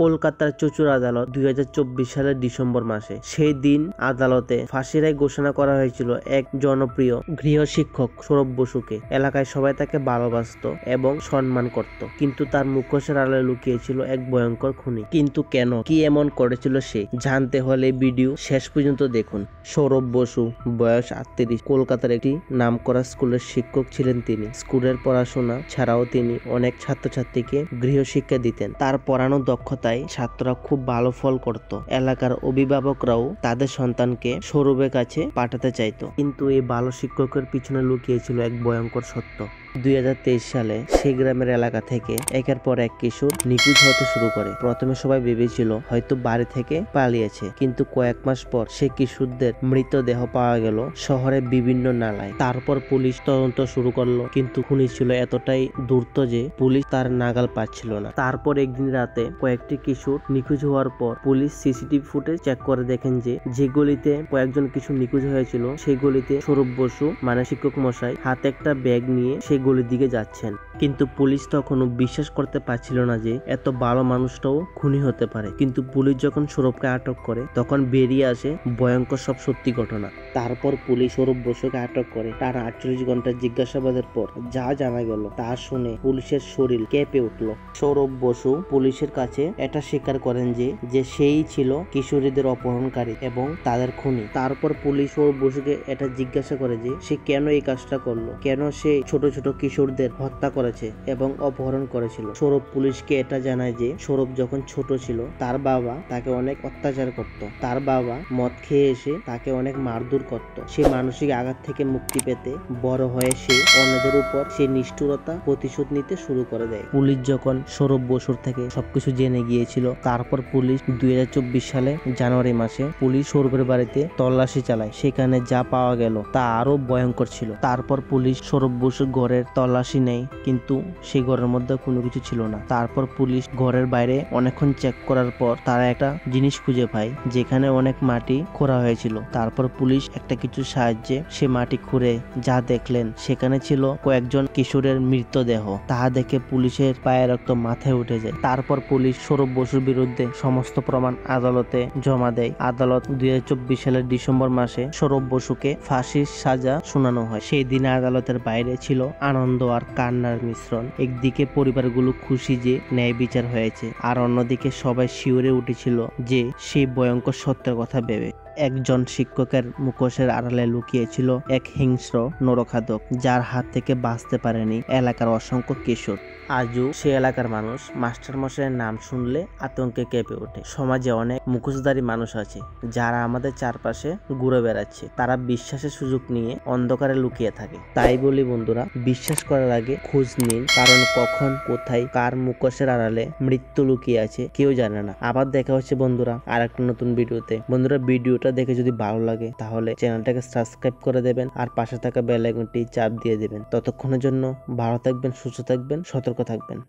কলকাতার চুঁচুর আদালত 2024 সালের ডিসেম্বর মাসে। সেই দিন আদালতে ফাঁসির রায় ঘোষণা করা হয়েছিল এক জনপ্রিয় গৃহশিক্ষক সৌরভ বসুকে। এলাকায় সবাই তাকে ভালোবাসত এবং সম্মান করত, কিন্তু তার মুখোশের আড়ালে লুকিয়েছিল এক ভয়ঙ্কর খুনি। কিন্তু কেন, কি এমন করেছিল সে? জানতে হলে ভিডিও শেষ পর্যন্ত দেখুন। সৌরভ বসু, বয়স 38, কলকাতার একটি নামকরা স্কুলের শিক্ষক ছিলেন তিনি। স্কুলের পড়াশোনা ছাড়াও তিনি অনেক ছাত্রছাত্রীকে গৃহশিক্ষা দিতেন। তার পড়ানো দক্ষতায় ছাত্ররা খুব ভালো ফল করত। এলাকার অভিভাবকরাও তাদের সন্তানকে সৌরভের কাছে পাঠাতে চাইতো। কিন্তু এই ভালো শিক্ষকের পিছনে লুকিয়েছিল এক ভয়ঙ্কর সত্য। 2023 সালে সেই গ্রামের এলাকা থেকে একের পর এক কিশোর নিখোঁজ হতে শুরু করে। প্রথমে সবাই ভেবেছিল হয়তো বাড়ি থেকে পালিয়েছে, কিন্তু কয়েক মাস পর সেই কিশোরদের মৃতদেহ পাওয়া গেল শহরের বিভিন্ন নালায়। তারপর পুলিশ তদন্ত শুরু করলো, কিন্তু খুনি ছিল এতটাই ধূর্ত যে পুলিশ তার নাগাল পাচ্ছিল না। তারপর একদিন রাতে কয়েকটি কিশোর নিখোঁজ হওয়ার পর পুলিশ সিসিটিভি ফুটেজ চেক করে দেখেন যে গলিতে কয়েকজন কিশোর নিখোঁজ হয়েছিল সেই গলিতে সৌরভ বসু মানে শিক্ষক মশাই হাতে একটা ব্যাগ নিয়ে সেই গলির দিকে যাচ্ছেন। কিন্তু পুলিশ তখনও বিশ্বাস করতে পারছিল না যে এত ভালো মানুষটাও খুনি হতে পারে। কিন্তু পুলিশ যখন সৌরভকে আটক করে তখন বেরিয়ে আসে ভয়ঙ্কর সব সত্যি ঘটনা। তারপর পুলিশ সৌরভ বসুকে আটক করে। তার 48 ঘন্টার জিজ্ঞাসাবাদের পর যা জানা গেল তা শুনে পুলিশের শরীর কেঁপে উঠল। সৌরভ বসু পুলিশের কাছে এটা স্বীকার করেন যে সেই ছিল কিশোরীদের অপহরণকারী এবং তাদের খুনি। তারপর পুলিশ সৌরভ বসুকে এটা জিজ্ঞাসা করে যে সে কেন এই কাজটা করলো, কেন সে ছোট ছোট কিশোরদের হত্যা করেছে এবং অপহরণ করেছিল। সৌরভ পুলিশকে এটা জানায় যে সৌরভ যখন ছোট ছিল তার বাবা তাকে অনেক অত্যাচার করত। তার বাবা মদ খেয়ে এসে তাকে অনেক মারধর করত। সে মানসিক আঘাত থেকে মুক্তি পেতে বড় হয়ে সে অন্যদের উপর সে নিষ্ঠুরতা প্রতিশোধ নিতে শুরু করে দেয়। পুলিশ যখন সৌরভ বসুর থেকে সবকিছু জেনে গিয়েছিল, তারপর পুলিশ 2024 সালে জানুয়ারি মাসে পুলিশ সৌরভের বাড়িতে তল্লাশি চালায়। সেখানে যা পাওয়া গেল তা আরো ভয়ঙ্কর ছিল। তারপর পুলিশ সৌরভ বসুর ঘরের তল্লাশি নেয়, কিন্তু সেই ঘরের মধ্যে কোনো কিছু ছিল না। তারপর পুলিশ ঘরের বাইরে অনেকক্ষণ চেক করার পর তারা একটা জিনিস খুঁজে পায় যেখানে অনেক মাটি খোঁড়া হয়েছিল। তারপর পুলিশ একটা কিছুর সাহায্যে সে মাটি খুঁড়ে যা দেখলেন সেখানে ছিল কয়েকজন কিশোরের মৃতদেহ। তাহা দেখে পুলিশের পায়ের রক্ত মাথায় উঠে যায়। তারপর পুলিশ সৌরভ বসুর বিরুদ্ধে সমস্ত প্রমাণ আদালতে জমা দেয়। আদালত 2024 সালের ডিসেম্বর মাসে সৌরভ বসুকে ফাঁসির সাজা শোনানো হয়। সেই দিন আদালতের বাইরে ছিল আনন্দ আর কান্নার মিশ্রণ। একদিকে পরিবারগুলো খুশি যে ন্যায় বিচার হয়েছে, আর অন্যদিকে সবাই শিউরে উঠেছিল যে সেই ভয়ঙ্কর সত্যের কথা ভেবে। একজন শিক্ষকের মুখোশের আড়ালে লুকিয়েছিল এক হিংস্র নরখাদক, যার হাত থেকে বাঁচতে পারেনি এলাকার অসংখ্য কিশোর। আজও সে এলাকার মানুষ মাস্টার মশাইয়ের নাম শুনলে আতঙ্কে কেঁপে ওঠে। সমাজে অনেক মুখোশধারী মানুষ আছে যারা আমাদের চারপাশে ঘুরে বেড়াচ্ছে। তারা বিশ্বাসের সুযোগ নিয়ে অন্ধকারে লুকিয়ে থাকে। তাই বলি বন্ধুরা, বিশ্বাস করার আগে খোঁজ নিন, কারণ কখন কোথায় কার মুখোশের আড়ালে মৃত্যু লুকিয়ে আছে কেউ জানে না। আবার দেখা হচ্ছে বন্ধুরা আর একটা নতুন ভিডিওতে। বন্ধুরা, ভিডিওটা দেখে যদি ভালো লাগে তাহলে চ্যানেলটাকে সাবস্ক্রাইব করে দেবেন আর পাশে থাকা বেল আইকনটি চাপ দিয়ে দেবেন। ততক্ষণের জন্য ভালো থাকবেন, সুস্থ থাকবেন, সতর্ক থাকবেন।